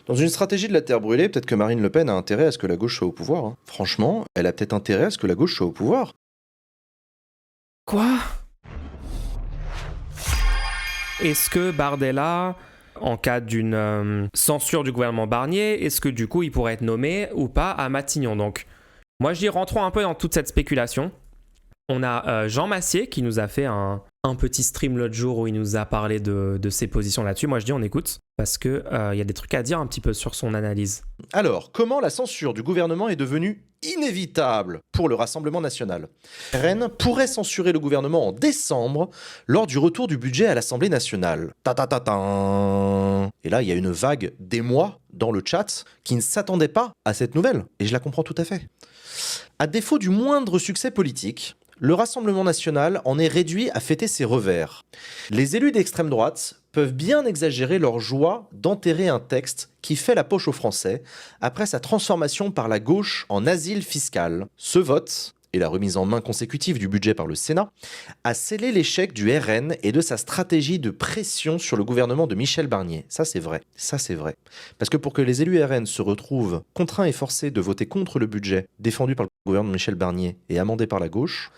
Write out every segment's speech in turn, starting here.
Dans une stratégie de la terre brûlée, peut-être que Marine Le Pen a intérêt à ce que la gauche soit au pouvoir, hein. Franchement, elle a peut-être intérêt à ce que la gauche soit au pouvoir. Quoi? Est-ce que Bardella, en cas d'une censure du gouvernement Barnier, est-ce que du coup il pourrait être nommé ou pas à Matignon? Donc, moi je dis rentrons un peu dans toute cette spéculation. On a Jean Massier qui nous a fait un petit stream l'autre jour où il nous a parlé de ses positions là-dessus. Moi je dis on écoute parce qu'il y a des trucs à dire un petit peu sur son analyse. Alors, comment la censure du gouvernement est devenue inévitable pour le Rassemblement national? RN pourrait censurer le gouvernement en décembre lors du retour du budget à l'Assemblée nationale. Ta-ta-ta-ta. Et là, il y a une vague d'émoi dans le chat qui ne s'attendait pas à cette nouvelle. Et je la comprends tout à fait. À défaut du moindre succès politique, le Rassemblement national en est réduit à fêter ses revers. Les élus d'extrême droite peuvent bien exagérer leur joie d'enterrer un texte qui fait la poche aux Français après sa transformation par la gauche en asile fiscal. Ce vote, et la remise en main consécutive du budget par le Sénat, a scellé l'échec du RN et de sa stratégie de pression sur le gouvernement de Michel Barnier. Ça c'est vrai, ça c'est vrai. Parce que pour que les élus RN se retrouvent contraints et forcés de voter contre le budget défendu par le gouvernement de Michel Barnier et amendé par la gauche,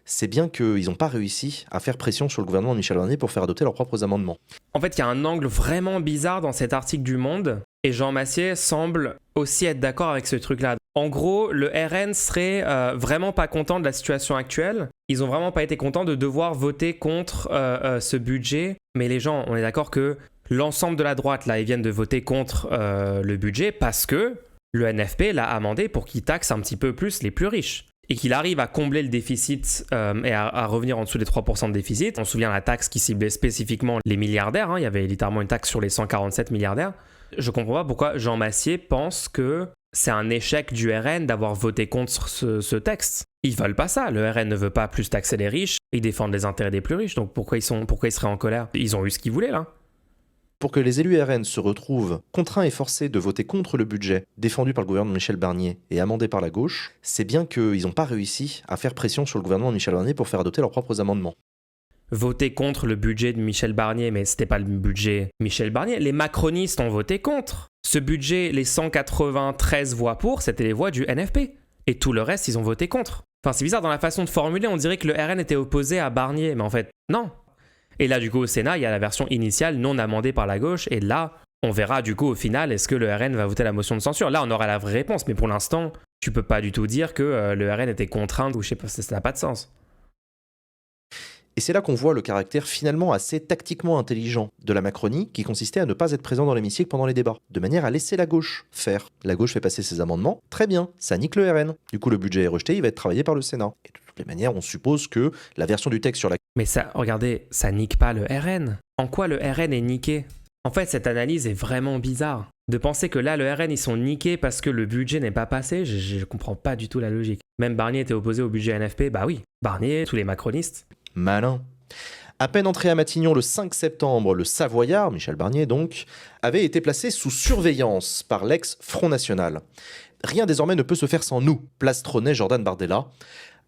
c'est bien qu'ils n'ont pas réussi à faire pression sur le gouvernement de Michel Barnier pour faire adopter leurs propres amendements. En fait, il y a un angle vraiment bizarre dans cet article du Monde et Jean Massier semble aussi être d'accord avec ce truc-là. En gros, le RN serait vraiment pas content de la situation actuelle. Ils ont vraiment pas été contents de devoir voter contre ce budget. Mais les gens, on est d'accord que l'ensemble de la droite, là, ils viennent de voter contre le budget parce que le NFP l'a amendé pour qu'il taxe un petit peu plus les plus riches. Et qu'il arrive à combler le déficit et à revenir en dessous des 3% de déficit. On se souvient de la taxe qui ciblait spécifiquement les milliardaires. Hein. Il y avait littéralement une taxe sur les 147 milliardaires. Je comprends pas pourquoi Jean Massier pense que c'est un échec du RN d'avoir voté contre ce texte. Ils veulent pas ça. Le RN ne veut pas plus taxer les riches. Ils défendent les intérêts des plus riches. Donc pourquoi ils seraient en colère? Ils ont eu ce qu'ils voulaient là. Pour que les élus RN se retrouvent contraints et forcés de voter contre le budget défendu par le gouvernement de Michel Barnier et amendé par la gauche, c'est bien qu'ils n'ont pas réussi à faire pression sur le gouvernement de Michel Barnier pour faire adopter leurs propres amendements. Voter contre le budget de Michel Barnier, mais c'était pas le budget Michel Barnier. Les macronistes ont voté contre. Ce budget, les 193 voix pour, c'était les voix du NFP. Et tout le reste, ils ont voté contre. Enfin, c'est bizarre, dans la façon de formuler, on dirait que le RN était opposé à Barnier, mais en fait, non. Et là, du coup, au Sénat, il y a la version initiale non amendée par la gauche. Et là, on verra du coup au final, est-ce que le RN va voter la motion de censure? Là, on aura la vraie réponse. Mais pour l'instant, tu peux pas du tout dire que le RN était contraint ou je sais pas, ça n'a pas de sens. Et c'est là qu'on voit le caractère finalement assez tactiquement intelligent de la Macronie qui consistait à ne pas être présent dans l'hémicycle pendant les débats, de manière à laisser la gauche faire. La gauche fait passer ses amendements, très bien, ça nique le RN. Du coup, le budget est rejeté, il va être travaillé par le Sénat. Et de toutes les manières, on suppose que la version du texte sur la... Mais ça, regardez, ça nique pas le RN. En quoi le RN est niqué? En fait, cette analyse est vraiment bizarre. De penser que là, le RN, ils sont niqués parce que le budget n'est pas passé, je comprends pas du tout la logique. Même Barnier était opposé au budget NFP, bah oui, Barnier, tous les macronistes. Malin. À peine entré à Matignon le 5 septembre, le Savoyard, Michel Barnier donc, avait été placé sous surveillance par l'ex-Front National. Rien désormais ne peut se faire sans nous, plastronnait Jordan Bardella.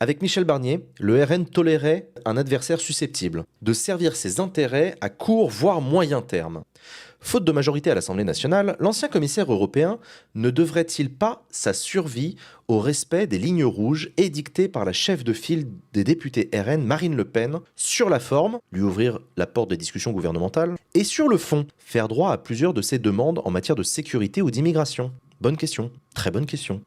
Avec Michel Barnier, le RN tolérait un adversaire susceptible de servir ses intérêts à court voire moyen terme. Faute de majorité à l'Assemblée nationale, l'ancien commissaire européen ne devrait-il pas sa survie au respect des lignes rouges édictées par la chef de file des députés RN, Marine Le Pen, sur la forme, lui ouvrir la porte des discussions gouvernementales, et sur le fond, faire droit à plusieurs de ses demandes en matière de sécurité ou d'immigration? Bonne question, très bonne question.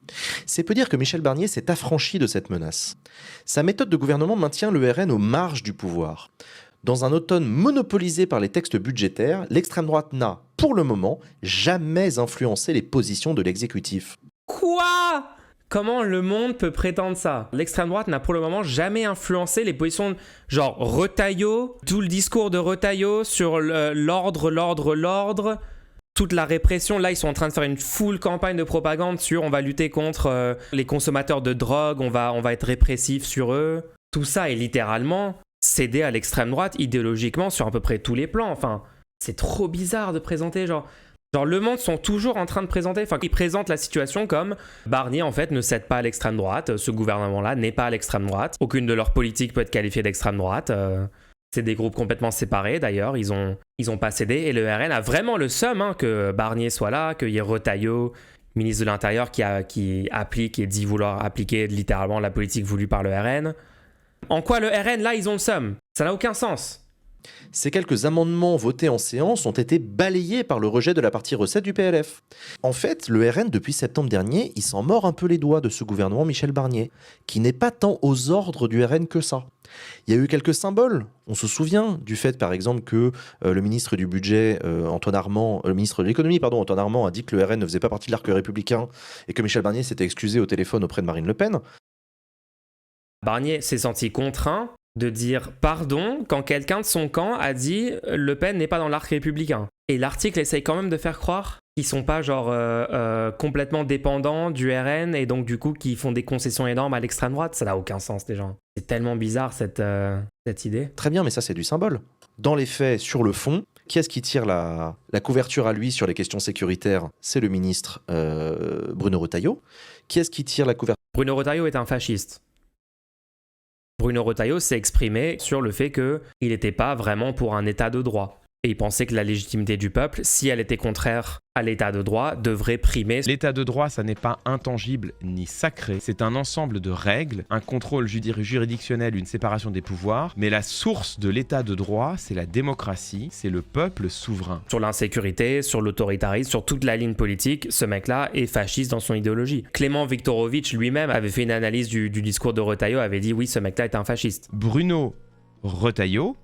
C'est peu dire que Michel Barnier s'est affranchi de cette menace. Sa méthode de gouvernement maintient le RN aux marges du pouvoir. Dans un automne monopolisé par les textes budgétaires, l'extrême droite n'a, pour le moment, jamais influencé les positions de l'exécutif. Quoi? Comment le monde peut prétendre ça? L'extrême droite n'a pour le moment jamais influencé les positions genre Retailleau, tout le discours de Retailleau sur l'ordre, toute la répression. Là, ils sont en train de faire une full campagne de propagande sur on va lutter contre les consommateurs de drogue, on va être répressif sur eux. Tout ça est littéralement cédé à l'extrême droite idéologiquement sur à peu près tous les plans. Enfin, c'est trop bizarre de présenter genre Le Monde sont toujours en train de présenter, enfin ils présentent la situation comme Barnier en fait ne cède pas à l'extrême droite, ce gouvernement-là n'est pas à l'extrême droite, aucune de leurs politiques peut être qualifiée d'extrême droite. C'est des groupes complètement séparés d'ailleurs, ils ont pas cédé et le RN a vraiment le seum que Barnier soit là, qu'il y ait Retailleau, ministre de l'Intérieur, qui applique et dit vouloir appliquer littéralement la politique voulue par le RN. En quoi le RN, là, ils ont le seum? Ça n'a aucun sens. Ces quelques amendements votés en séance ont été balayés par le rejet de la partie recettes du PLF. En fait, le RN, depuis septembre dernier, il s'en mord un peu les doigts de ce gouvernement Michel Barnier, qui n'est pas tant aux ordres du RN que ça. Il y a eu quelques symboles. On se souvient du fait, par exemple, que le ministre du Budget, le ministre de l'Économie, Antoine Armand, a dit que le RN ne faisait pas partie de l'arc républicain et que Michel Barnier s'était excusé au téléphone auprès de Marine Le Pen. Barnier s'est senti contraint de dire pardon quand quelqu'un de son camp a dit Le Pen n'est pas dans l'arc républicain. Et l'article essaye quand même de faire croire qu'ils sont pas complètement dépendants du RN et donc du coup qui font des concessions énormes à l'extrême droite. Ça n'a aucun sens déjà. C'est tellement bizarre cette idée. Très bien, mais ça c'est du symbole. Dans les faits, sur le fond, qui est-ce qui tire la couverture à lui sur les questions sécuritaires? C'est le ministre Bruno Retailleau. Qui est-ce qui tire la couverture? Bruno Retailleau est un fasciste. Bruno Retailleau s'est exprimé sur le fait qu'il n'était pas vraiment pour un état de droit. Et il pensait que la légitimité du peuple, si elle était contraire à l'état de droit, devrait primer. L'état de droit, ça n'est pas intangible ni sacré. C'est un ensemble de règles, un contrôle juridictionnel, une séparation des pouvoirs. Mais la source de l'état de droit, c'est la démocratie, c'est le peuple souverain. Sur l'insécurité, sur l'autoritarisme, sur toute la ligne politique, ce mec-là est fasciste dans son idéologie. Clément Viktorovitch lui-même avait fait une analyse du discours de Retailleau, avait dit oui, ce mec-là est un fasciste. Bruno Retailleau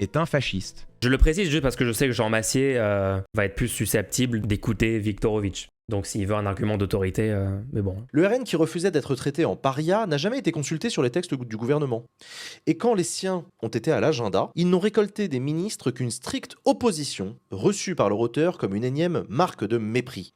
est un fasciste. Je le précise juste parce que je sais que Jean Massier va être plus susceptible d'écouter Viktorovitch. Donc s'il veut un argument d'autorité, mais bon. Le RN qui refusait d'être traité en paria n'a jamais été consulté sur les textes du gouvernement. Et quand les siens ont été à l'agenda, ils n'ont récolté des ministres qu'une stricte opposition, reçue par leur auteur comme une énième marque de mépris.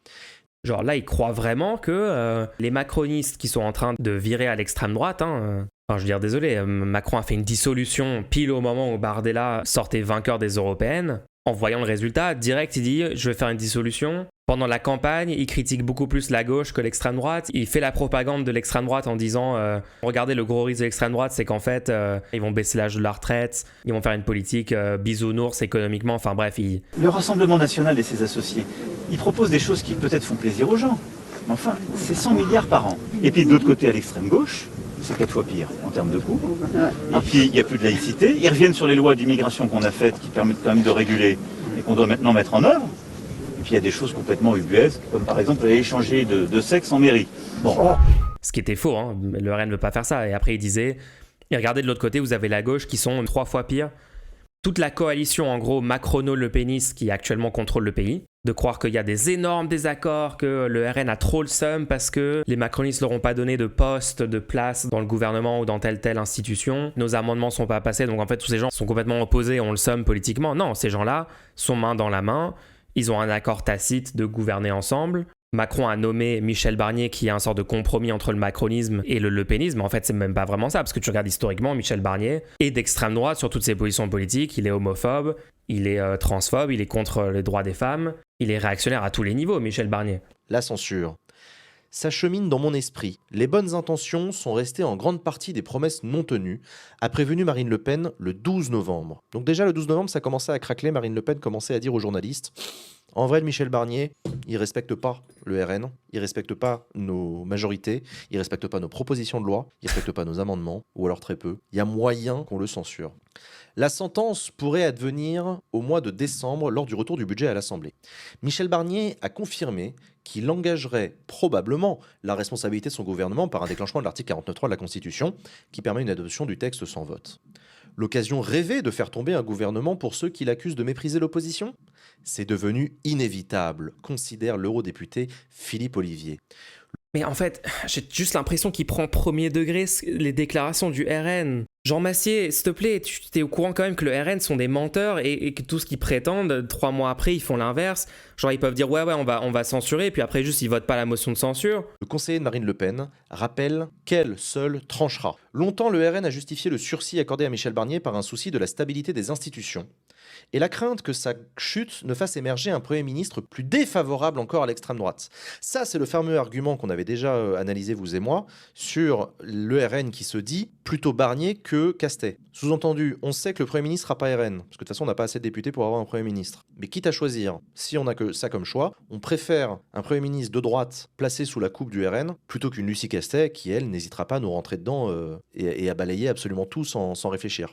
Genre là, ils croient vraiment que les macronistes qui sont en train de virer à l'extrême droite, enfin, je veux dire, désolé, Macron a fait une dissolution pile au moment où Bardella sortait vainqueur des européennes. En voyant le résultat, direct, il dit « je vais faire une dissolution ». Pendant la campagne, il critique beaucoup plus la gauche que l'extrême droite. Il fait la propagande de l'extrême droite en disant regardez, le gros risque de l'extrême droite, c'est qu'en fait, ils vont baisser l'âge de la retraite, ils vont faire une politique bisounours économiquement, enfin bref. Le Rassemblement national et ses associés, ils proposent des choses qui peut-être font plaisir aux gens. Mais enfin, c'est 100 milliards par an. Et puis de l'autre côté, à l'extrême gauche, c'est 4 fois pire en termes de coûts. Et puis il n'y a plus de laïcité. Ils reviennent sur les lois d'immigration qu'on a faites qui permettent quand même de réguler et qu'on doit maintenant mettre en œuvre. Et puis il y a des choses complètement ubuesques, comme par exemple aller échanger de sexe en mairie. Bon. Ce qui était faux, le RN ne veut pas faire ça. Et après il disait, et regardez de l'autre côté, vous avez la gauche qui sont 3 fois pire. Toute la coalition, en gros, macrono-lepéniste qui actuellement contrôle le pays, de croire qu'il y a des énormes désaccords, que le RN a trop le seum parce que les macronistes ne leur ont pas donné de poste, de place dans le gouvernement ou dans telle institution. Nos amendements ne sont pas passés, donc en fait tous ces gens sont complètement opposés, ont le seum politiquement. Non, ces gens-là sont main dans la main, ils ont un accord tacite de gouverner ensemble. Macron a nommé Michel Barnier qui est un sort de compromis entre le macronisme et le lepénisme. En fait, c'est même pas vraiment ça, parce que tu regardes historiquement, Michel Barnier est d'extrême droite sur toutes ses positions politiques. Il est homophobe, il est transphobe, il est contre les droits des femmes, il est réactionnaire à tous les niveaux, Michel Barnier. La censure. Ça chemine dans mon esprit. Les bonnes intentions sont restées en grande partie des promesses non tenues, a prévenu Marine Le Pen le 12 novembre. Donc déjà le 12 novembre, ça commençait à craqueler. Marine Le Pen commençait à dire aux journalistes « En vrai, le Michel Barnier, il respecte pas le RN, il respecte pas nos majorités, il respecte pas nos propositions de loi, il respecte pas nos amendements, ou alors très peu. Il y a moyen qu'on le censure. » La sentence pourrait advenir au mois de décembre lors du retour du budget à l'Assemblée. Michel Barnier a confirmé qu'il engagerait probablement la responsabilité de son gouvernement par un déclenchement de l'article 49.3 de la Constitution qui permet une adoption du texte sans vote. L'occasion rêvée de faire tomber un gouvernement pour ceux qui l'accusent de mépriser l'opposition ? C'est devenu inévitable, considère l'eurodéputé Philippe Ollivier. Mais en fait, j'ai juste l'impression qu'il prend premier degré les déclarations du RN. Jean Massier, s'il te plaît, tu es au courant quand même que le RN sont des menteurs et que tout ce qu'ils prétendent, 3 mois après, ils font l'inverse. Genre, ils peuvent dire ouais, on va censurer, puis après, juste, ils votent pas la motion de censure. Le conseiller de Marine Le Pen rappelle qu'elle seule tranchera. Longtemps, le RN a justifié le sursis accordé à Michel Barnier par un souci de la stabilité des institutions. Et la crainte que sa chute ne fasse émerger un Premier ministre plus défavorable encore à l'extrême droite. Ça, c'est le fameux argument qu'on avait déjà analysé, vous et moi, sur le RN qui se dit plutôt Barnier que Castet. Sous-entendu, on sait que le Premier ministre sera pas RN, parce que de toute façon, on n'a pas assez de députés pour avoir un Premier ministre. Mais quitte à choisir, si on n'a que ça comme choix, on préfère un Premier ministre de droite placé sous la coupe du RN, plutôt qu'une Lucie Castet qui, elle, n'hésitera pas à nous rentrer dedans et à balayer absolument tout sans réfléchir.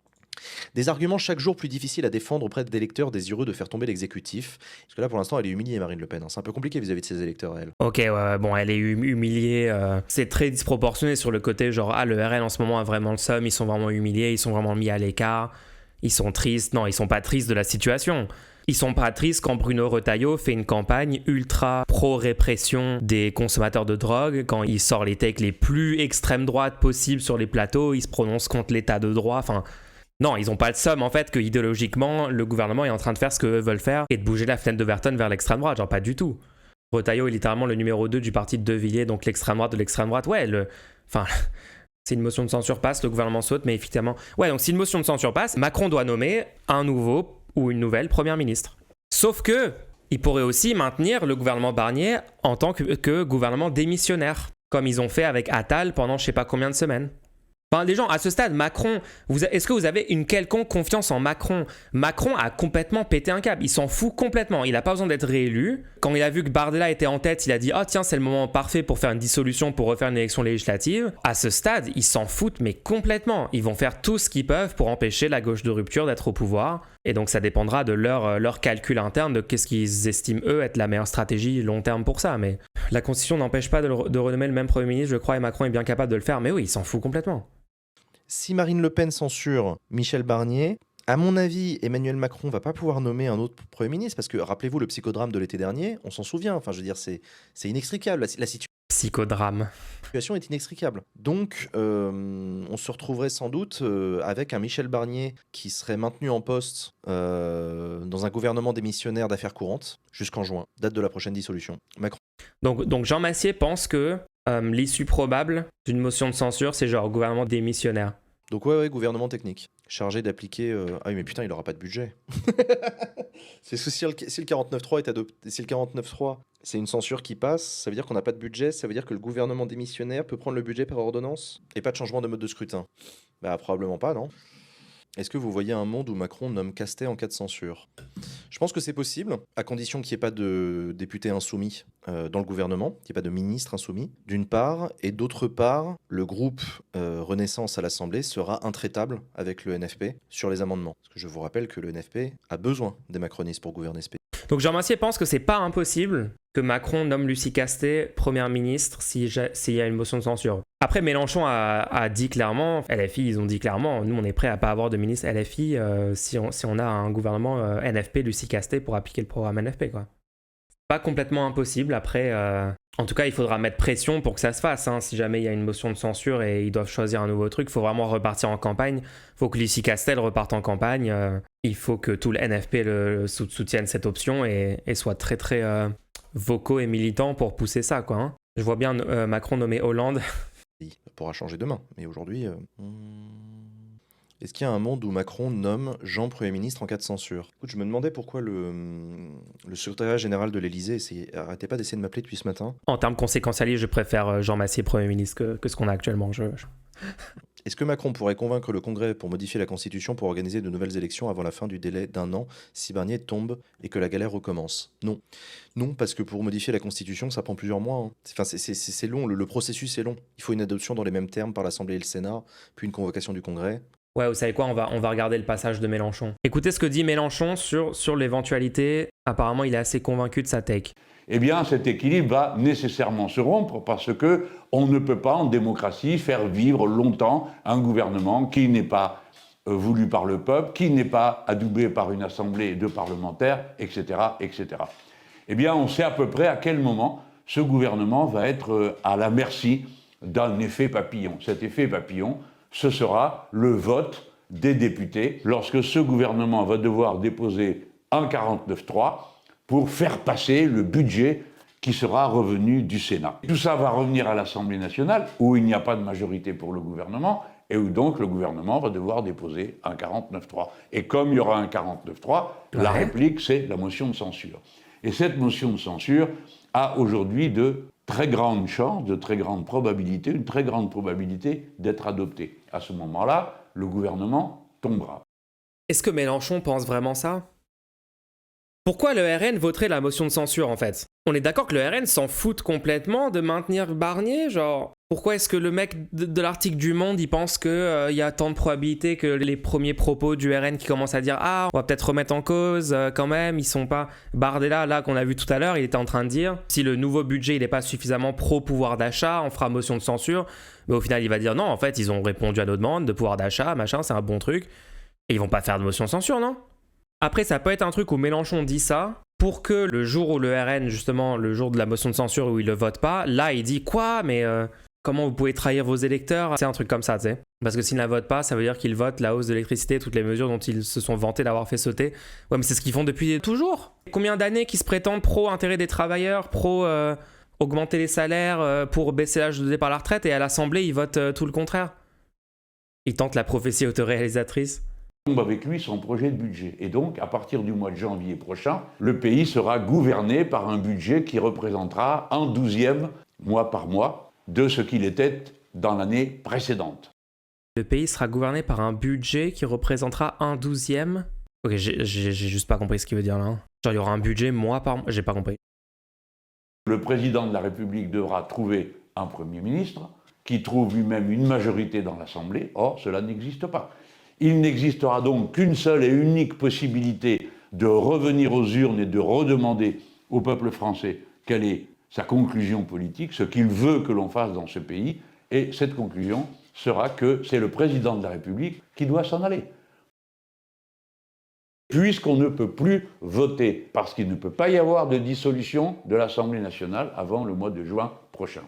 Des arguments chaque jour plus difficiles à défendre auprès des électeurs désireux de faire tomber l'exécutif. Parce que là, pour l'instant, elle est humiliée, Marine Le Pen. C'est un peu compliqué vis-à-vis de ses électeurs, elle. Ok, ouais, bon, elle est humiliée. C'est très disproportionné sur le côté genre, le RN en ce moment a vraiment le seum, ils sont vraiment humiliés, ils sont vraiment mis à l'écart, ils sont tristes. Non, ils sont pas tristes de la situation. Ils sont pas tristes quand Bruno Retailleau fait une campagne ultra pro-répression des consommateurs de drogue, quand il sort les takes les plus extrême droite possibles sur les plateaux, il se prononce contre l'état de droit, enfin... Non, ils n'ont pas le somme en fait que idéologiquement le gouvernement est en train de faire ce qu'eux veulent faire et de bouger la fenêtre d'Overton vers l'extrême droite, genre pas du tout. Retailleau est littéralement le numéro 2 du parti de De Villiers, donc l'extrême droite de l'extrême droite. Ouais, enfin, si une motion de censure passe, le gouvernement saute, mais effectivement... Ouais, donc si une motion de censure passe, Macron doit nommer un nouveau ou une nouvelle première ministre. Sauf que, il pourrait aussi maintenir le gouvernement Barnier en tant que gouvernement démissionnaire, comme ils ont fait avec Attal pendant je sais pas combien de semaines. Enfin, les gens, à ce stade, Macron, est-ce que vous avez une quelconque confiance en Macron ? Macron a complètement pété un câble, il s'en fout complètement, il n'a pas besoin d'être réélu. Quand il a vu que Bardella était en tête, il a dit « Ah tiens, c'est le moment parfait pour faire une dissolution, pour refaire une élection législative ». À ce stade, ils s'en foutent, mais complètement. Ils vont faire tout ce qu'ils peuvent pour empêcher la gauche de rupture d'être au pouvoir. Et donc ça dépendra de leur calcul interne, de qu'est-ce qu'ils estiment eux être la meilleure stratégie long terme pour ça. Mais la Constitution n'empêche pas de renommer le même Premier ministre, je crois, et Macron est bien capable de le faire. Mais oui, il s'en fout complètement. Si Marine Le Pen censure Michel Barnier, à mon avis, Emmanuel Macron va pas pouvoir nommer un autre Premier ministre, parce que rappelez-vous le psychodrame de l'été dernier, on s'en souvient, enfin je veux dire, c'est inextricable, la Psychodrame. situation est inextricable. Donc on se retrouverait sans doute avec un Michel Barnier qui serait maintenu en poste dans un gouvernement démissionnaire d'affaires courantes jusqu'en juin, date de la prochaine dissolution. Macron. Donc Jean Massier pense que l'issue probable d'une motion de censure, c'est genre gouvernement démissionnaire. Donc ouais, gouvernement technique, chargé d'appliquer... Ah oui, mais putain, il n'aura pas de budget. C'est que si le 49.3 est adopté, si le 49.3, c'est une censure qui passe, ça veut dire qu'on n'a pas de budget, ça veut dire que le gouvernement démissionnaire peut prendre le budget par ordonnance et pas de changement de mode de scrutin. Bah probablement pas, non ? Est-ce que vous voyez un monde où Macron nomme Castet en cas de censure ? Je pense que c'est possible, à condition qu'il n'y ait pas de députés insoumis dans le gouvernement, qu'il n'y ait pas de ministres insoumis, d'une part, et d'autre part, le groupe Renaissance à l'Assemblée sera intraitable avec le NFP sur les amendements. Parce que je vous rappelle que le NFP a besoin des macronistes pour gouverner ce pays. Donc Jean Massier pense que c'est pas impossible que Macron nomme Lucie Castet première ministre s'il y a une motion de censure. Après, Mélenchon a dit clairement, LFI, ils ont dit clairement, nous on est prêt à pas avoir de ministre LFI si on a un gouvernement NFP Lucie Castet pour appliquer le programme NFP, quoi. Pas complètement impossible. Après, en tout cas, il faudra mettre pression pour que ça se fasse. Hein. Si jamais il y a une motion de censure et ils doivent choisir un nouveau truc, il faut vraiment repartir en campagne. Il faut que Lucie Castel reparte en campagne. Il faut que tout le NFP soutienne cette option et soit très très vocaux et militants pour pousser ça, quoi. Hein. Je vois bien Macron nommer Hollande. Il pourra changer demain, mais aujourd'hui... Est-ce qu'il y a un monde où Macron nomme Jean Premier ministre en cas de censure ? Écoute, je me demandais pourquoi le secrétariat général de l'Élysée arrêtait pas d'essayer de m'appeler depuis ce matin. En termes conséquentialistes, je préfère Jean Massier Premier ministre que ce qu'on a actuellement. Est-ce que Macron pourrait convaincre le Congrès pour modifier la Constitution pour organiser de nouvelles élections avant la fin du délai d'1 an si Barnier tombe et que la galère recommence ? Non. Non, parce que pour modifier la Constitution, ça prend plusieurs mois. Hein. Enfin, c'est long, le processus est long. Il faut une adoption dans les mêmes termes par l'Assemblée et le Sénat, puis une convocation du Congrès. Ouais, vous savez quoi, on va regarder le passage de Mélenchon. Écoutez ce que dit Mélenchon sur l'éventualité. Apparemment, il est assez convaincu de sa take. Eh bien, cet équilibre va nécessairement se rompre parce que on ne peut pas, en démocratie, faire vivre longtemps un gouvernement qui n'est pas voulu par le peuple, qui n'est pas adoubé par une assemblée de parlementaires, etc., etc. Eh bien, on sait à peu près à quel moment ce gouvernement va être à la merci d'un effet papillon. Cet effet papillon, ce sera le vote des députés lorsque ce gouvernement va devoir déposer un 49.3 pour faire passer le budget qui sera revenu du Sénat. Tout ça va revenir à l'Assemblée nationale où il n'y a pas de majorité pour le gouvernement et où donc le gouvernement va devoir déposer un 49.3. Et comme il y aura un 49.3, la réplique, c'est la motion de censure. Et cette motion de censure a aujourd'hui de très grandes chances, de très grandes probabilités, une très grande probabilité d'être adoptée. À ce moment-là, le gouvernement tombera. Est-ce que Mélenchon pense vraiment ça? Pourquoi le RN voterait la motion de censure en fait? On est d'accord que le RN s'en fout complètement de maintenir Barnier, genre pourquoi est-ce que le mec de l'article du Monde il pense qu'il y a tant de probabilités que les premiers propos du RN qui commencent à dire ah on va peut-être remettre en cause quand même, ils sont pas... Bardella là qu'on a vu tout à l'heure, il était en train de dire si le nouveau budget il n'est pas suffisamment pro pouvoir d'achat, on fera motion de censure, mais au final il va dire non en fait ils ont répondu à nos demandes de pouvoir d'achat, machin c'est un bon truc, et ils vont pas faire de motion de censure non? Après, ça peut être un truc où Mélenchon dit ça pour que le jour où le RN, justement, le jour de la motion de censure où il le vote pas, là, il dit quoi? Mais comment vous pouvez trahir vos électeurs? C'est un truc comme ça, tu sais. Parce que s'il ne la vote pas, ça veut dire qu'il vote la hausse de l'électricité, toutes les mesures dont ils se sont vantés d'avoir fait sauter. Ouais, mais c'est ce qu'ils font depuis toujours. Combien d'années qu'ils se prétendent pro-intérêt des travailleurs, pro-augmenter les salaires, pour baisser l'âge de départ à la retraite, et à l'Assemblée, ils votent tout le contraire. Ils tentent la prophétie autoréalisatrice. Tombe avec lui son projet de budget. Et donc, à partir du mois de janvier prochain, le pays sera gouverné par un budget qui représentera un 12e, mois par mois, de ce qu'il était dans l'année précédente. Le pays sera gouverné par un budget qui représentera un 12e. Ok, j'ai juste pas compris ce qu'il veut dire là. Genre, il y aura un budget mois par mois. J'ai pas compris. Le président de la République devra trouver un Premier ministre qui trouve lui-même une majorité dans l'Assemblée. Or, cela n'existe pas. Il n'existera donc qu'une seule et unique possibilité de revenir aux urnes et de redemander au peuple français quelle est sa conclusion politique, ce qu'il veut que l'on fasse dans ce pays, et cette conclusion sera que c'est le président de la République qui doit s'en aller. Puisqu'on ne peut plus voter, parce qu'il ne peut pas y avoir de dissolution de l'Assemblée nationale avant le mois de juin prochain.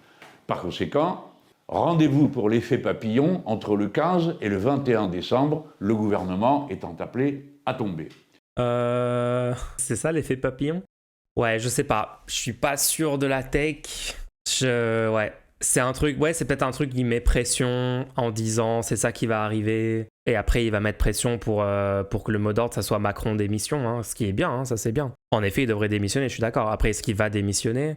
Par conséquent, rendez-vous pour l'effet papillon entre le 15 et le 21 décembre, le gouvernement étant appelé à tomber. C'est ça l'effet papillon? Ouais, je sais pas. Je suis pas sûr de la tech. Ouais. C'est un truc, ouais, c'est peut-être un truc qui met pression en disant c'est ça qui va arriver. Et après, il va mettre pression pour que le mot d'ordre, ça soit Macron démission, hein, ce qui est bien, hein, ça c'est bien. En effet, il devrait démissionner, je suis d'accord. Après, est-ce qu'il va démissionner?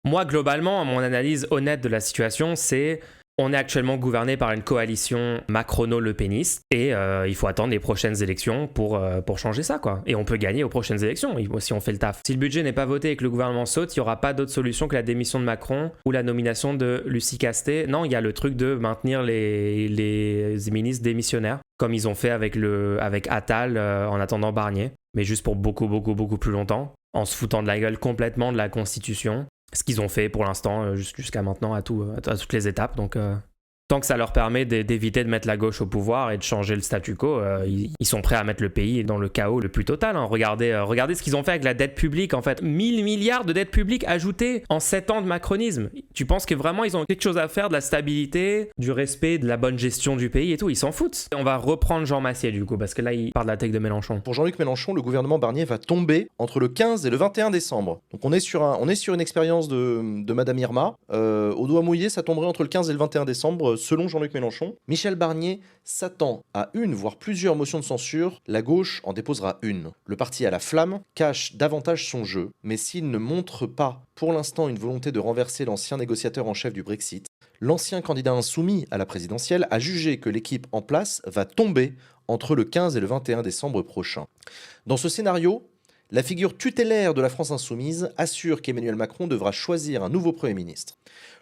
Moi, globalement, mon analyse honnête de la situation, c'est on est actuellement gouverné par une coalition macrono-lepéniste et il faut attendre les prochaines élections pour changer ça, quoi. Et on peut gagner aux prochaines élections si on fait le taf. Si le budget n'est pas voté et que le gouvernement saute, il n'y aura pas d'autre solution que la démission de Macron ou la nomination de Lucie Castet. Non, il y a le truc de maintenir les ministres démissionnaires, comme ils ont fait avec Attal en attendant Barnier, mais juste pour beaucoup, beaucoup, beaucoup plus longtemps, en se foutant de la gueule complètement de la Constitution. Ce qu'ils ont fait pour l'instant, jusqu'à maintenant, à toutes les étapes. Donc, tant que ça leur permet d'éviter de mettre la gauche au pouvoir et de changer le statu quo, ils sont prêts à mettre le pays dans le chaos le plus total. Hein. Regardez ce qu'ils ont fait avec la dette publique, en fait. 1000 milliards de dette publique ajoutée en 7 ans de macronisme. Tu penses que vraiment, ils ont quelque chose à faire de la stabilité, du respect, de la bonne gestion du pays et tout? Ils s'en foutent. On va reprendre Jean Massier, du coup, parce que là, il parle de la tech de Mélenchon. Pour Jean-Luc Mélenchon, le gouvernement Barnier va tomber entre le 15 et le 21 décembre. Donc on est sur une expérience de Madame Irma. Au doigt mouillé, ça tomberait entre le 15 et le 21 décembre, selon Jean-Luc Mélenchon. Michel Barnier s'attend à une, voire plusieurs motions de censure. La gauche en déposera une. Le parti à la flamme cache davantage son jeu, mais s'il ne montre pas pour l'instant une volonté de renverser l'ancien négociateur en chef du Brexit, l'ancien candidat insoumis à la présidentielle a jugé que l'équipe en place va tomber entre le 15 et le 21 décembre prochain. Dans ce scénario, la figure tutélaire de la France insoumise assure qu'Emmanuel Macron devra choisir un nouveau Premier ministre.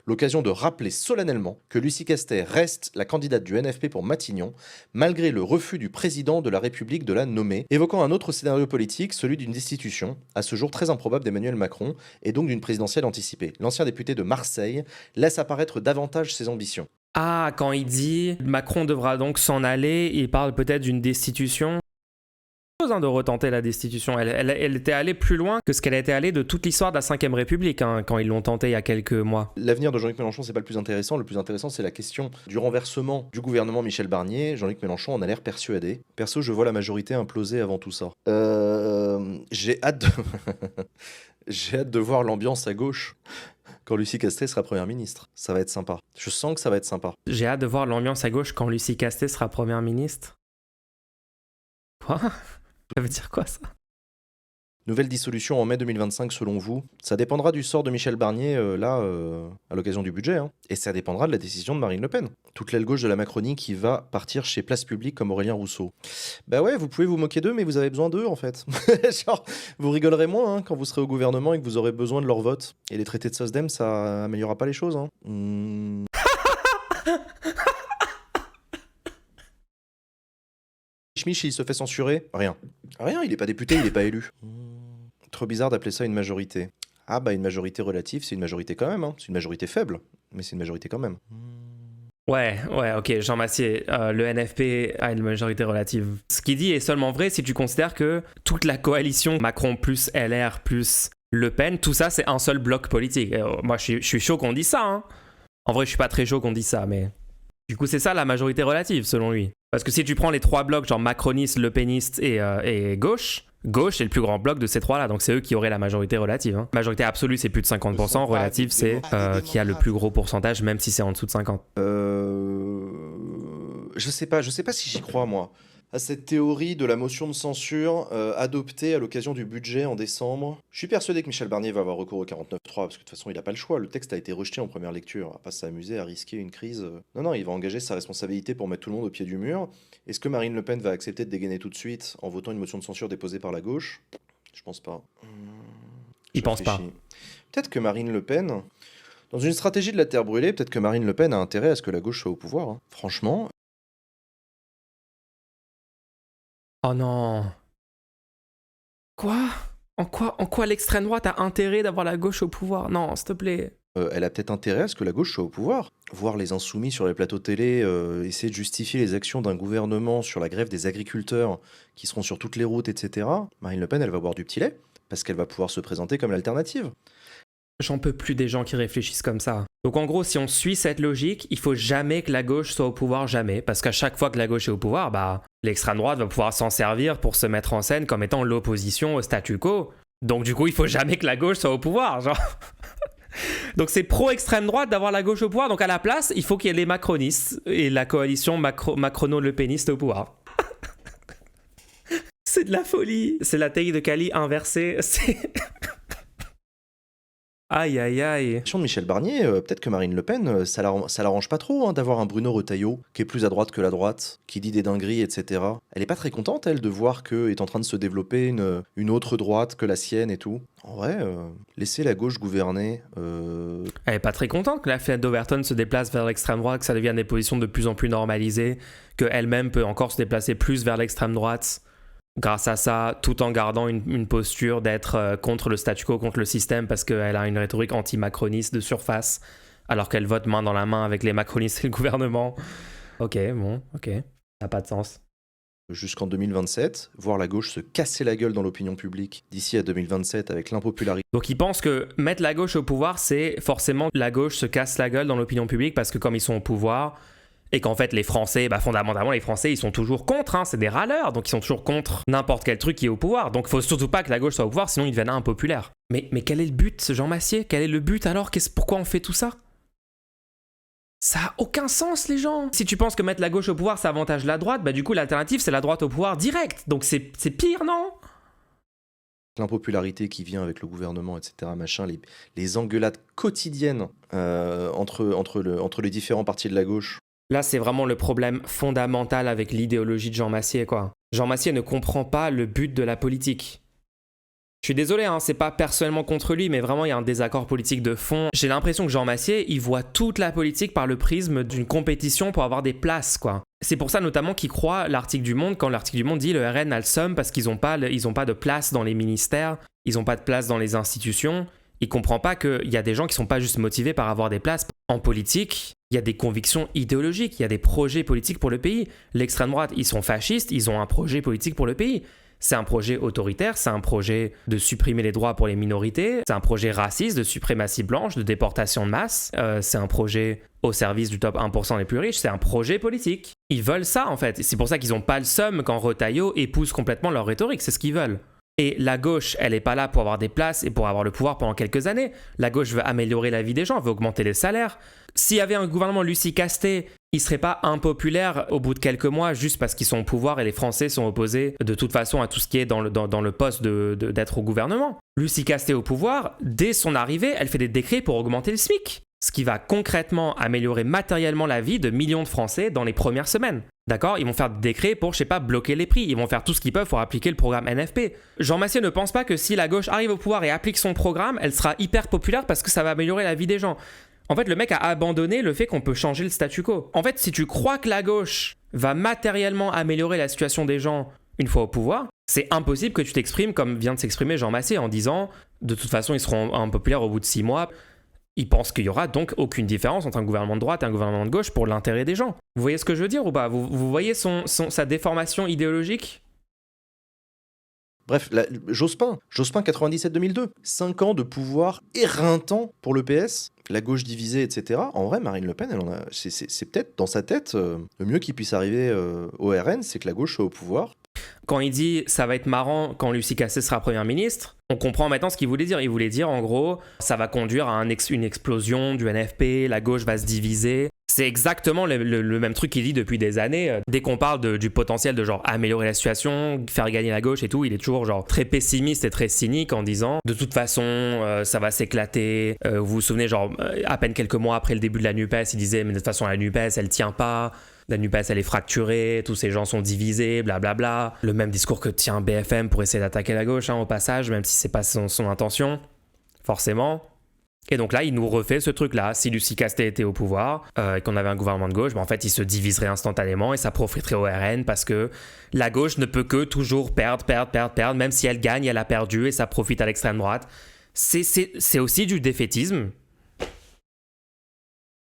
L'occasion de rappeler solennellement que Lucie Castet reste la candidate du NFP pour Matignon, malgré le refus du président de la République de la nommer, évoquant un autre scénario politique, celui d'une destitution, à ce jour très improbable d'Emmanuel Macron, et donc d'une présidentielle anticipée. L'ancien député de Marseille laisse apparaître davantage ses ambitions. Ah, quand il dit Macron devra donc s'en aller, il parle peut-être d'une destitution. De retenter la destitution. Elle était allée plus loin que ce qu'elle était allée de toute l'histoire de la Ve République, hein, quand ils l'ont tenté il y a quelques mois. L'avenir de Jean-Luc Mélenchon, c'est pas le plus intéressant. Le plus intéressant, c'est la question du renversement du gouvernement Michel Barnier. Jean-Luc Mélenchon en a l'air persuadé. Perso, je vois la majorité imploser avant tout ça. J'ai hâte de... J'ai hâte de voir l'ambiance à gauche. quand Lucie Castet sera première ministre. Ça va être sympa. Je sens que ça va être sympa. J'ai hâte de voir l'ambiance à gauche quand Lucie Castet sera première ministre. Quoi? Ça veut dire quoi ça? Nouvelle dissolution en mai 2025 selon vous. Ça dépendra du sort de Michel Barnier, à l'occasion du budget. Hein. Et ça dépendra de la décision de Marine Le Pen. Toute l'aile gauche de la Macronie qui va partir chez Place Publique comme Aurélien Rousseau. Bah ouais, vous pouvez vous moquer d'eux, mais vous avez besoin d'eux en fait. Genre, vous rigolerez moins quand vous serez au gouvernement et que vous aurez besoin de leur vote. Et les traités de SOSDEM, ça améliorera pas les choses. Hein. Schmich, il se fait censurer? Rien. Rien, il est pas député, il est pas élu. Trop bizarre d'appeler ça une majorité. Ah bah une majorité relative, c'est une majorité quand même. Hein. C'est une majorité faible, mais c'est une majorité quand même. Ouais, ok, Jean Massier, le NFP a une majorité relative. Ce qu'il dit est seulement vrai si tu considères que toute la coalition Macron plus LR plus Le Pen, tout ça c'est un seul bloc politique. Moi je suis chaud qu'on dise ça. Hein. En vrai je suis pas très chaud qu'on dise ça, mais... Du coup c'est ça la majorité relative selon lui. Parce que si tu prends les trois blocs, genre macroniste, Le Peniste et gauche est le plus grand bloc de ces trois-là, donc c'est eux qui auraient la majorité relative. Hein. Majorité absolue, c'est plus de 50%, relative, c'est qui a le plus gros pourcentage, même si c'est en dessous de 50. Je sais pas si j'y crois, moi. À cette théorie de la motion de censure adoptée à l'occasion du budget en décembre. Je suis persuadé que Michel Barnier va avoir recours au 49.3, parce que de toute façon, il n'a pas le choix. Le texte a été rejeté en première lecture. Il va pas s'amuser à risquer une crise. Non, il va engager sa responsabilité pour mettre tout le monde au pied du mur. Est-ce que Marine Le Pen va accepter de dégainer tout de suite en votant une motion de censure déposée par la gauche? Je pense pas. Il pense pas. Peut-être que Marine Le Pen, dans une stratégie de la terre brûlée, peut-être que Marine Le Pen a intérêt à ce que la gauche soit au pouvoir. Hein. Franchement... Oh non. Quoi? En quoi l'extrême droite a intérêt d'avoir la gauche au pouvoir? Non, s'il te plaît. Elle a peut-être intérêt à ce que la gauche soit au pouvoir. Voir les insoumis sur les plateaux télé essayer de justifier les actions d'un gouvernement sur la grève des agriculteurs qui seront sur toutes les routes, etc. Marine Le Pen, elle va boire du petit lait parce qu'elle va pouvoir se présenter comme l'alternative. J'en peux plus des gens qui réfléchissent comme ça. Donc en gros, si on suit cette logique, il faut jamais que la gauche soit au pouvoir, jamais. Parce qu'à chaque fois que la gauche est au pouvoir, bah, l'extrême droite va pouvoir s'en servir pour se mettre en scène comme étant l'opposition au statu quo. Donc du coup, il faut jamais que la gauche soit au pouvoir, genre. Donc c'est pro-extrême droite d'avoir la gauche au pouvoir. Donc à la place, il faut qu'il y ait les macronistes et la coalition macrono-le péniste au pouvoir. C'est de la folie. C'est la taille de Cali inversée. C'est... Aïe. De Michel Barnier, peut-être que Marine Le Pen, ça l'arrange pas trop hein, d'avoir un Bruno Retailleau qui est plus à droite que la droite, qui dit des dingueries, etc. Elle est pas très contente, elle, de voir que est en train de se développer une autre droite que la sienne et tout. En vrai, laisser la gauche gouverner... Elle est pas très contente que la fenêtre d'Overton se déplace vers l'extrême droite, que ça devienne des positions de plus en plus normalisées, qu'elle-même peut encore se déplacer plus vers l'extrême droite. Grâce à ça, tout en gardant une posture d'être contre le statu quo, contre le système, parce qu'elle a une rhétorique anti-macroniste de surface, alors qu'elle vote main dans la main avec les macronistes et le gouvernement. Ok, ça n'a pas de sens. Jusqu'en 2027, voir la gauche se casser la gueule dans l'opinion publique d'ici à 2027 avec l'impopularité. Donc ils pensent que mettre la gauche au pouvoir, c'est forcément la gauche se casse la gueule dans l'opinion publique, parce que comme ils sont au pouvoir... Et qu'en fait, les Français, fondamentalement, les Français, ils sont toujours contre, hein, c'est des râleurs, donc ils sont toujours contre n'importe quel truc qui est au pouvoir. Donc il faut surtout pas que la gauche soit au pouvoir, sinon ils deviennent impopulaires. Mais quel est le but, Jean Massier? Quel est le but alors? Pourquoi on fait tout ça? Ça a aucun sens, les gens. Si tu penses que mettre la gauche au pouvoir, ça avantage la droite, bah du coup, l'alternative, c'est la droite au pouvoir direct. Donc c'est pire, non? L'impopularité qui vient avec le gouvernement, etc., machin, les engueulades quotidiennes entre les différents partis de la gauche. Là, c'est vraiment le problème fondamental avec l'idéologie de Jean Massier, quoi. Jean Massier ne comprend pas le but de la politique. Je suis désolé, hein, c'est pas personnellement contre lui, mais vraiment, il y a un désaccord politique de fond. J'ai l'impression que Jean Massier, il voit toute la politique par le prisme d'une compétition pour avoir des places, quoi. C'est pour ça, notamment, qu'il croit l'article du Monde, quand l'article du Monde dit le RN a le seum parce qu'ils ont pas de place dans les ministères, ils ont pas de place dans les institutions. Il comprend pas qu'il y a des gens qui sont pas juste motivés par avoir des places. En politique, il y a des convictions idéologiques, il y a des projets politiques pour le pays. L'extrême droite, ils sont fascistes, ils ont un projet politique pour le pays. C'est un projet autoritaire, c'est un projet de supprimer les droits pour les minorités, c'est un projet raciste, de suprématie blanche, de déportation de masse, c'est un projet au service du top 1% les plus riches, c'est un projet politique. Ils veulent ça en fait, c'est pour ça qu'ils n'ont pas le seum quand Retailleau épouse complètement leur rhétorique, c'est ce qu'ils veulent. Et la gauche, elle n'est pas là pour avoir des places et pour avoir le pouvoir pendant quelques années. La gauche veut améliorer la vie des gens, veut augmenter les salaires. S'il y avait un gouvernement Lucie Castet, il ne serait pas impopulaire au bout de quelques mois juste parce qu'ils sont au pouvoir et les Français sont opposés de toute façon à tout ce qui est dans le poste d'être au gouvernement. Lucie Castet au pouvoir, dès son arrivée, elle fait des décrets pour augmenter le SMIC. Ce qui va concrètement améliorer matériellement la vie de millions de Français dans les premières semaines. D'accord ? Ils vont faire des décrets pour, bloquer les prix. Ils vont faire tout ce qu'ils peuvent pour appliquer le programme NFP. Jean Massier ne pense pas que si la gauche arrive au pouvoir et applique son programme, elle sera hyper populaire parce que ça va améliorer la vie des gens. En fait, le mec a abandonné le fait qu'on peut changer le statu quo. En fait, si tu crois que la gauche va matériellement améliorer la situation des gens une fois au pouvoir, c'est impossible que tu t'exprimes comme vient de s'exprimer Jean Massier en disant « de toute façon, ils seront impopulaires au bout de 6 mois ». Il pense qu'il y aura donc aucune différence entre un gouvernement de droite et un gouvernement de gauche pour l'intérêt des gens. Vous voyez ce que je veux dire ou pas ? Vous voyez sa déformation idéologique ? Bref, Jospin 97-2002, 5 ans de pouvoir éreintant pour le PS, la gauche divisée, etc. En vrai, Marine Le Pen, c'est peut-être dans sa tête, le mieux qui puisse arriver au RN, c'est que la gauche soit au pouvoir. Quand il dit « ça va être marrant quand Lucie Castet sera première ministre », on comprend maintenant ce qu'il voulait dire. Il voulait dire en gros, ça va conduire à une explosion du NFP, la gauche va se diviser. C'est exactement le même truc qu'il dit depuis des années. Dès qu'on parle du potentiel de genre améliorer la situation, faire gagner la gauche et tout, il est toujours genre très pessimiste et très cynique en disant de toute façon ça va s'éclater. Vous vous souvenez genre à peine quelques mois après le début de la NUPES, il disait mais de toute façon la NUPES elle tient pas. La NUPES, elle est fracturée, tous ces gens sont divisés, blablabla. Le même discours que tient BFM pour essayer d'attaquer la gauche, au passage, même si c'est pas son intention, forcément. Et donc là, il nous refait ce truc-là. Si Lucie Castet était au pouvoir et qu'on avait un gouvernement de gauche, en fait, il se diviserait instantanément et ça profiterait au RN parce que la gauche ne peut que toujours perdre. Même si elle gagne, elle a perdu et ça profite à l'extrême droite. C'est aussi du défaitisme.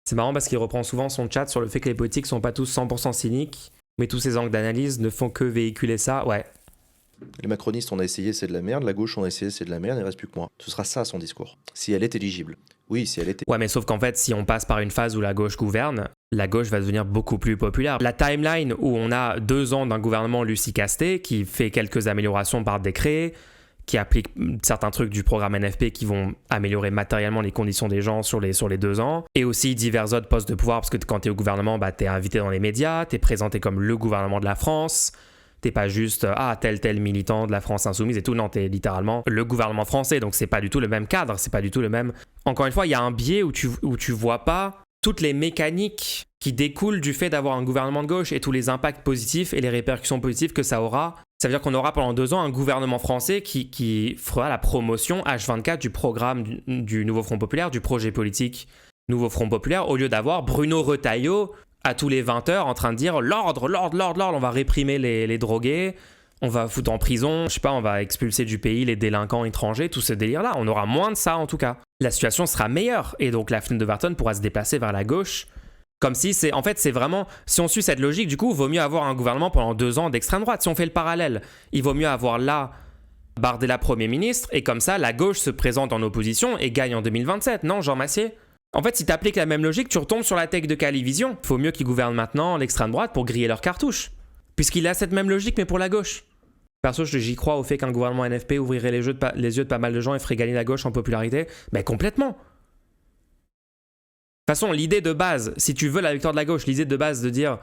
C'est marrant parce qu'il reprend souvent son chat sur le fait que les politiques sont pas tous 100% cyniques, mais tous ces angles d'analyse ne font que véhiculer ça. Ouais. Les macronistes, on a essayé, c'est de la merde. La gauche, on a essayé, c'est de la merde. Il ne reste plus que moi. Ce sera ça son discours. Si elle est éligible. Oui, si elle est. Ouais, mais sauf qu'en fait, si on passe par une phase où la gauche gouverne, la gauche va devenir beaucoup plus populaire. La timeline où on a 2 ans d'un gouvernement Lucie Castet qui fait quelques améliorations par décret, qui applique certains trucs du programme NFP qui vont améliorer matériellement les conditions des gens sur les 2 ans, et aussi divers autres postes de pouvoir, parce que quand t'es au gouvernement, t'es invité dans les médias, t'es présenté comme le gouvernement de la France, t'es pas juste tel militant de la France insoumise et tout, non, t'es littéralement le gouvernement français, donc c'est pas du tout le même cadre, c'est pas du tout le même... Encore une fois, il y a un biais où tu vois pas toutes les mécaniques qui découlent du fait d'avoir un gouvernement de gauche et tous les impacts positifs et les répercussions positives que ça aura. Ça veut dire qu'on aura pendant 2 ans un gouvernement français qui fera la promotion H24 du programme du Nouveau Front Populaire, du projet politique Nouveau Front Populaire, au lieu d'avoir Bruno Retailleau à tous les 20 heures en train de dire l'ordre, on va réprimer les drogués, on va foutre en prison, je sais pas, on va expulser du pays les délinquants étrangers, tout ce délire-là. On aura moins de ça en tout cas. La situation sera meilleure et donc la fenêtre d'Overton pourra se déplacer vers la gauche. Comme si c'est vraiment, si on suit cette logique, du coup, il vaut mieux avoir un gouvernement pendant 2 ans d'extrême droite. Si on fait le parallèle, il vaut mieux avoir là Bardella Premier ministre et comme ça, la gauche se présente en opposition et gagne en 2027. Non, Jean Massier ? En fait, si tu appliques la même logique, tu retombes sur la tech de Calivision. Il faut mieux qu'ils gouvernent maintenant l'extrême droite pour griller leurs cartouches. Puisqu'il a cette même logique, mais pour la gauche. Perso, j'y crois au fait qu'un gouvernement NFP ouvrirait les yeux de pas mal de gens et ferait gagner la gauche en popularité. Mais complètement. De toute façon, l'idée de base, si tu veux la victoire de la gauche, l'idée de base de dire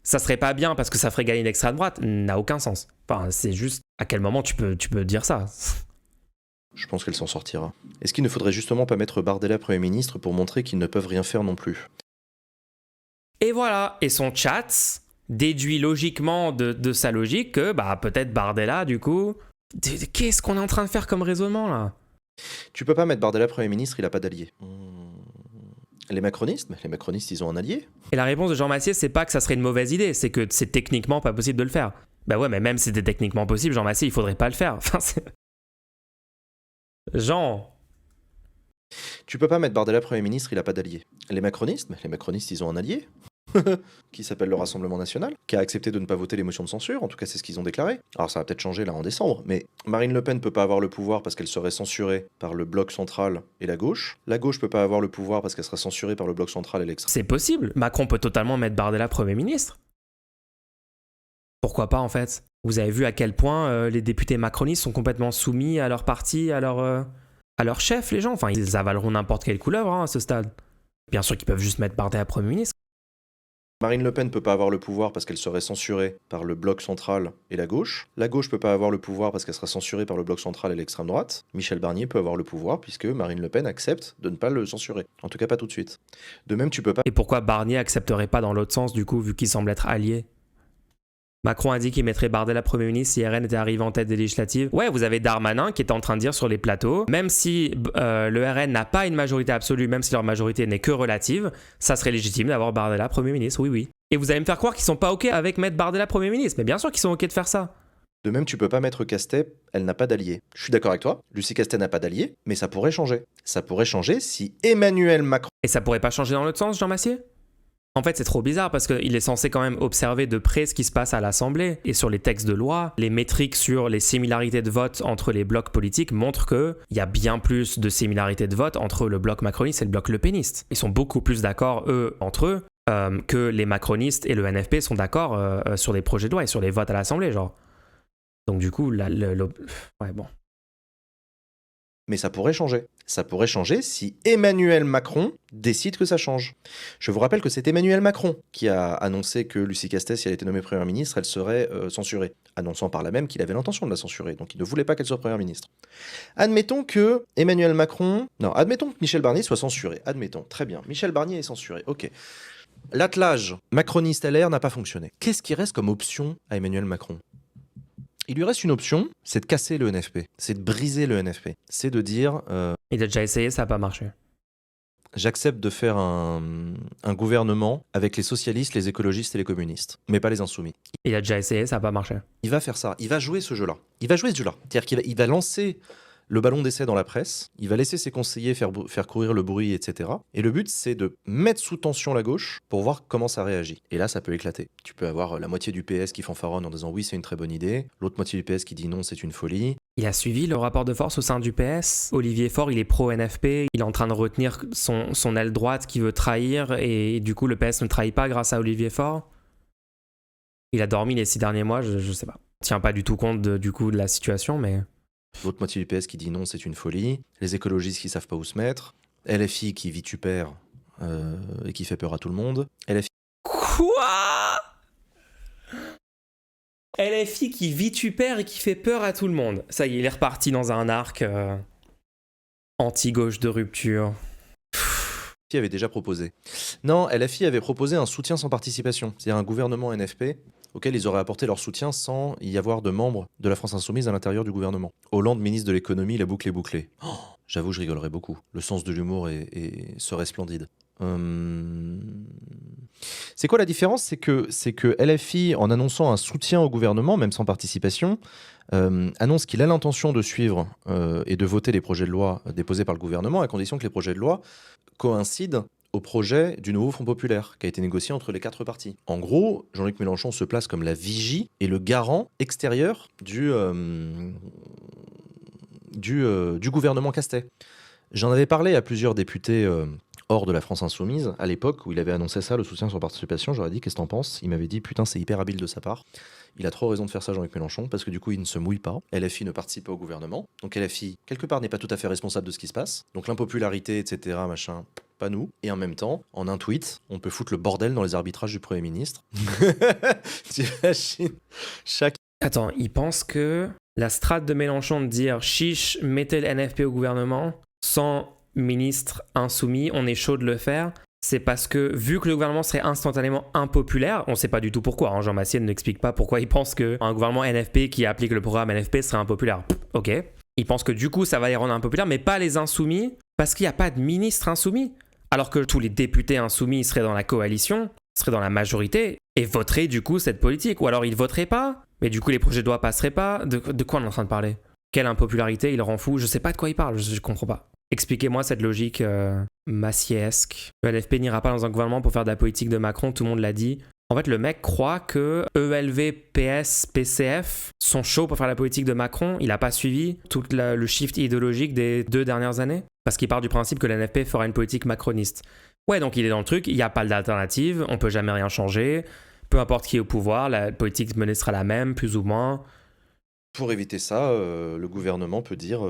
ça serait pas bien parce que ça ferait gagner l'extrême droite n'a aucun sens. Enfin, c'est juste à quel moment tu peux dire ça. Je pense qu'elle s'en sortira. Est-ce qu'il ne faudrait justement pas mettre Bardella Premier ministre pour montrer qu'ils ne peuvent rien faire non plus ? Et voilà, et son chat déduit logiquement de sa logique que peut-être Bardella, du coup... Qu'est-ce qu'on est en train de faire comme raisonnement, là ? Tu peux pas mettre Bardella Premier ministre, il a pas d'allié. Les macronistes, ils ont un allié. Et la réponse de Jean Massier, c'est pas que ça serait une mauvaise idée, c'est que c'est techniquement pas possible de le faire. Bah ouais, mais même si c'était techniquement possible, Jean Massier, il faudrait pas le faire. Enfin, Jean... Tu peux pas mettre Bardella Premier ministre, il a pas d'allié. Les macronistes, ils ont un allié. Qui s'appelle le Rassemblement National, qui a accepté de ne pas voter les motions de censure, en tout cas c'est ce qu'ils ont déclaré. Alors ça va peut-être changer là en décembre, mais Marine Le Pen peut pas avoir le pouvoir parce qu'elle serait censurée par le bloc central et la gauche peut pas avoir le pouvoir parce qu'elle sera censurée par le bloc central et l'extrême. C'est possible, Macron peut totalement mettre Bardella Premier ministre. Pourquoi pas en fait? Vous avez vu à quel point les députés macronistes sont complètement soumis à leur parti, à leur chef, les gens. Enfin, ils avaleront n'importe quelle couleuvre à ce stade. Bien sûr qu'ils peuvent juste mettre Bardet à Premier ministre. Marine Le Pen ne peut pas avoir le pouvoir parce qu'elle serait censurée par le bloc central et la gauche. La gauche ne peut pas avoir le pouvoir parce qu'elle sera censurée par le bloc central et l'extrême droite. Michel Barnier peut avoir le pouvoir puisque Marine Le Pen accepte de ne pas le censurer. En tout cas, pas tout de suite. De même, tu peux pas... Et pourquoi Barnier accepterait pas dans l'autre sens, du coup, vu qu'ils semblent être alliés? Macron a dit qu'il mettrait Bardella Premier ministre si RN était arrivé en tête des législatives. Ouais, vous avez Darmanin qui est en train de dire sur les plateaux, même si le RN n'a pas une majorité absolue, même si leur majorité n'est que relative, ça serait légitime d'avoir Bardella Premier ministre, oui. Et vous allez me faire croire qu'ils sont pas OK avec mettre Bardella Premier ministre, mais bien sûr qu'ils sont OK de faire ça. De même, tu peux pas mettre Castet, elle n'a pas d'allié. Je suis d'accord avec toi, Lucie Castet n'a pas d'allié, mais ça pourrait changer. Ça pourrait changer si Emmanuel Macron... Et ça pourrait pas changer dans l'autre sens, Jean Massier? En fait, c'est trop bizarre parce qu'il est censé quand même observer de près ce qui se passe à l'Assemblée et sur les textes de loi. Les métriques sur les similarités de vote entre les blocs politiques montrent qu'il y a bien plus de similarités de vote entre le bloc macroniste et le bloc lepéniste. Ils sont beaucoup plus d'accord, eux, entre eux, que les macronistes et le NFP sont d'accord sur les projets de loi et sur les votes à l'Assemblée, genre. Donc du coup, ouais, bon. Mais ça pourrait changer. Ça pourrait changer si Emmanuel Macron décide que ça change. Je vous rappelle que c'est Emmanuel Macron qui a annoncé que Lucie Castet, si elle était nommée Première ministre, elle serait censurée, annonçant par là même qu'il avait l'intention de la censurer, donc il ne voulait pas qu'elle soit Première ministre. Admettons que Emmanuel Macron... Non, admettons que Michel Barnier soit censuré. Admettons, très bien. Michel Barnier est censuré, ok. L'attelage macroniste-LR n'a pas fonctionné. Qu'est-ce qui reste comme option à Emmanuel Macron ? Il lui reste une option, c'est de casser le NFP, c'est de briser le NFP, c'est de dire... Il a déjà essayé, ça n'a pas marché. J'accepte de faire un gouvernement avec les socialistes, les écologistes et les communistes, mais pas les insoumis. Il a déjà essayé, ça n'a pas marché. Il va faire ça, il va jouer ce jeu-là. C'est-à-dire qu'il va lancer le ballon d'essai dans la presse, il va laisser ses conseillers faire courir le bruit, etc. Et le but, c'est de mettre sous tension la gauche pour voir comment ça réagit. Et là, ça peut éclater. Tu peux avoir la moitié du PS qui fanfaronne en disant oui, c'est une très bonne idée, l'autre moitié du PS qui dit non, c'est une folie. Il a suivi le rapport de force au sein du PS. Olivier Faure, il est pro-NFP, il est en train de retenir son aile droite qui veut trahir, et du coup, le PS ne trahit pas grâce à Olivier Faure. Il a dormi les 6 derniers mois, je sais pas. Il tient pas du tout compte de la situation, mais... L'autre moitié du PS qui dit non, c'est une folie. Les écologistes qui savent pas où se mettre. LFI qui vitupère et qui fait peur à tout le monde. LFI... Quoi ? LFI qui vitupère et qui fait peur à tout le monde. Ça y est, il est reparti dans un arc anti-gauche de rupture. LFI avait déjà proposé. Non, LFI avait proposé un soutien sans participation. C'est-à-dire un gouvernement NFP auquel ils auraient apporté leur soutien sans y avoir de membres de la France Insoumise à l'intérieur du gouvernement. Hollande, ministre de l'économie, la boucle est bouclée. Oh, j'avoue, je rigolerais beaucoup. Le sens de l'humour serait splendide. C'est quoi la différence ? C'est que LFI, en annonçant un soutien au gouvernement, même sans participation, annonce qu'il a l'intention de suivre et de voter les projets de loi déposés par le gouvernement, à condition que les projets de loi coïncident au projet du nouveau Front populaire, qui a été négocié entre les 4 partis. En gros, Jean-Luc Mélenchon se place comme la vigie et le garant extérieur du gouvernement Castet. J'en avais parlé à plusieurs députés hors de la France Insoumise, à l'époque où il avait annoncé ça, le soutien sans participation. J'aurais dit, qu'est-ce que t'en penses ? Il m'avait dit, putain, c'est hyper habile de sa part. Il a trop raison de faire ça, Jean-Luc Mélenchon, parce que du coup, il ne se mouille pas. LFI ne participe pas au gouvernement. Donc LFI, quelque part, n'est pas tout à fait responsable de ce qui se passe. Donc l'impopularité, etc., machin, pas nous. Et en même temps, en un tweet, on peut foutre le bordel dans les arbitrages du Premier ministre. T'imagines ? Attends, il pense que la strate de Mélenchon de dire « chiche, mettez le NFP au gouvernement » sans ministre insoumis, on est chaud de le faire, c'est parce que vu que le gouvernement serait instantanément impopulaire, on sait pas du tout pourquoi, Jean Massier ne n'explique pas pourquoi il pense qu'un gouvernement NFP qui applique le programme NFP serait impopulaire. Ok. Il pense que du coup ça va les rendre impopulaires, mais pas les insoumis, parce qu'il n'y a pas de ministre insoumis. Alors que tous les députés insoumis seraient dans la coalition, seraient dans la majorité, et voteraient du coup cette politique. Ou alors ils voteraient pas, mais du coup les projets de loi passeraient pas. De quoi on est en train de parler ? Quelle impopularité, il rend fou, je sais pas de quoi il parle, je comprends pas. Expliquez-moi cette logique massiesque. Le NFP n'ira pas dans un gouvernement pour faire de la politique de Macron, tout le monde l'a dit. En fait, le mec croit que ELV, PS, PCF sont chauds pour faire la politique de Macron. Il n'a pas suivi tout le shift idéologique des 2 dernières années. Parce qu'il part du principe que le NFP fera une politique macroniste. Ouais, donc il est dans le truc, il n'y a pas d'alternative, on peut jamais rien changer. Peu importe qui est au pouvoir, la politique menée sera la même, plus ou moins. Pour éviter ça, le gouvernement peut dire,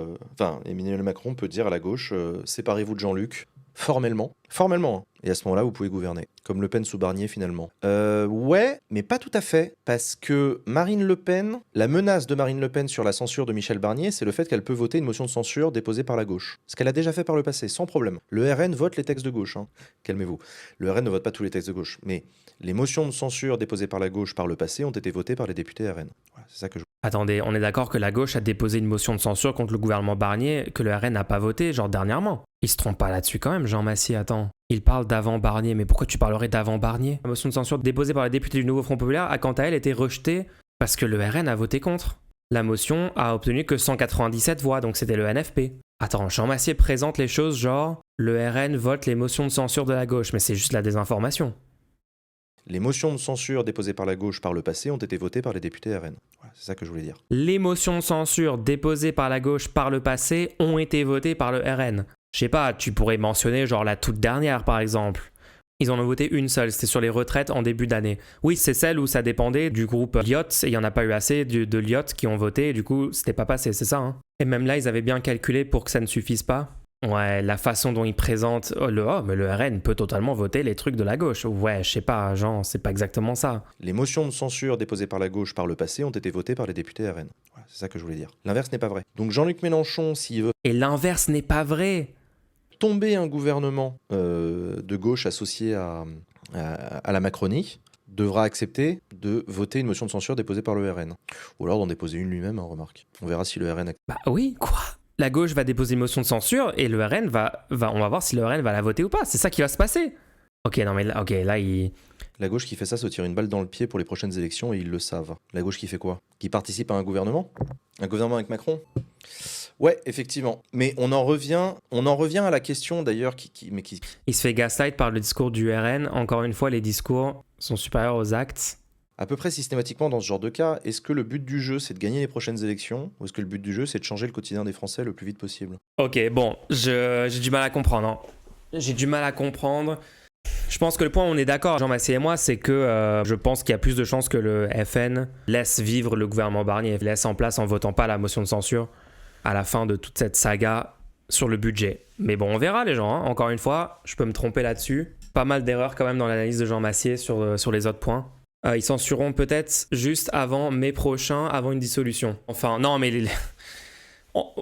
Emmanuel Macron peut dire à la gauche, séparez-vous de Jean-Luc, formellement, hein. Et à ce moment-là, vous pouvez gouverner, comme Le Pen sous Barnier finalement. Ouais, mais pas tout à fait, parce que Marine Le Pen, la menace de Marine Le Pen sur la censure de Michel Barnier, c'est le fait qu'elle peut voter une motion de censure déposée par la gauche. Ce qu'elle a déjà fait par le passé, sans problème. Le RN vote les textes de gauche, hein. Calmez-vous. Le RN ne vote pas tous les textes de gauche, mais les motions de censure déposées par la gauche par le passé ont été votées par les députés RN. Voilà, c'est ça que je... Attendez, on est d'accord que la gauche a déposé une motion de censure contre le gouvernement Barnier que le RN n'a pas voté, genre dernièrement. Il se trompe pas là-dessus quand même, Jean Massier, attends. Il parle d'avant Barnier, mais pourquoi tu parlerais d'avant Barnier? La motion de censure déposée par les députés du Nouveau Front Populaire a quant à elle été rejetée parce que le RN a voté contre. La motion a obtenu que 197 voix, donc c'était le NFP. Attends, Jean Massier présente les choses genre le RN vote les motions de censure de la gauche, mais c'est juste la désinformation. Les motions de censure déposées par la gauche par le passé ont été votées par les députés RN. Voilà, c'est ça que je voulais dire. Les motions de censure déposées par la gauche par le passé ont été votées par le RN. Je sais pas, tu pourrais mentionner genre la toute dernière par exemple. Ils en ont voté une seule, c'était sur les retraites en début d'année. Oui, c'est celle où ça dépendait du groupe Lyot, et il n'y en a pas eu assez de Lyot qui ont voté, et du coup, c'était pas passé, c'est ça, hein. Et même là, ils avaient bien calculé pour que ça ne suffise pas. Ouais, la façon dont ils présentent mais le RN peut totalement voter les trucs de la gauche. Ouais, je sais pas, Jean, c'est pas exactement ça. Les motions de censure déposées par la gauche par le passé ont été votées par les députés RN. Voilà, c'est ça que je voulais dire. L'inverse n'est pas vrai. Donc Jean-Luc Mélenchon, s'il veut Et l'inverse n'est pas vrai. tomber un gouvernement de gauche associé à la Macronie, devra accepter de voter une motion de censure déposée par le RN. Ou alors d'en déposer une lui-même, hein, remarque. On verra si le RN accepte. Bah oui, quoi? La gauche va déposer une motion de censure et le RN on va voir si le RN va la voter ou pas. C'est ça qui va se passer. Ok, non mais là il... La gauche qui fait ça se tire une balle dans le pied pour les prochaines élections et ils le savent. La gauche qui fait quoi? Qui participe à un gouvernement? Un gouvernement avec Macron? Ouais, effectivement. Mais on en revient à la question d'ailleurs Il se fait gaslight par le discours du RN. Encore une fois, les discours sont supérieurs aux actes. à peu près systématiquement dans ce genre de cas, est-ce que le but du jeu c'est de gagner les prochaines élections ou est-ce que le but du jeu c'est de changer le quotidien des Français le plus vite possible? Ok, bon, j'ai du mal à comprendre. Hein. J'ai du mal à comprendre. Je pense que le point où on est d'accord, Jean Massier et moi, c'est que je pense qu'il y a plus de chances que le FN laisse vivre le gouvernement Barnier, laisse en place en votant pas la motion de censure à la fin de toute cette saga sur le budget. Mais bon, on verra les gens. Hein. Encore une fois, je peux me tromper là-dessus. Pas mal d'erreurs quand même dans l'analyse de Jean Massier sur les autres points. Ils censureront peut-être juste avant mai prochain, avant une dissolution. Enfin, non, mais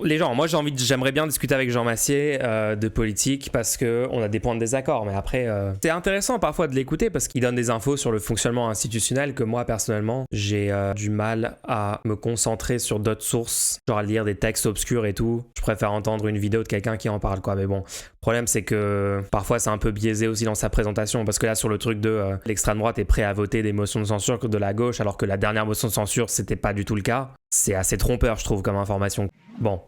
les gens, moi j'aimerais bien discuter avec Jean Massier de politique parce qu'on a des points de désaccord, mais après c'est intéressant parfois de l'écouter parce qu'il donne des infos sur le fonctionnement institutionnel que moi personnellement j'ai du mal à me concentrer sur d'autres sources, genre à lire des textes obscurs et tout. Je préfère entendre une vidéo de quelqu'un qui en parle quoi, mais bon, le problème c'est que parfois c'est un peu biaisé aussi dans sa présentation parce que là sur le truc de l'extrême droite est prêt à voter des motions de censure que de la gauche alors que la dernière motion de censure c'était pas du tout le cas, c'est assez trompeur je trouve comme information. Bon.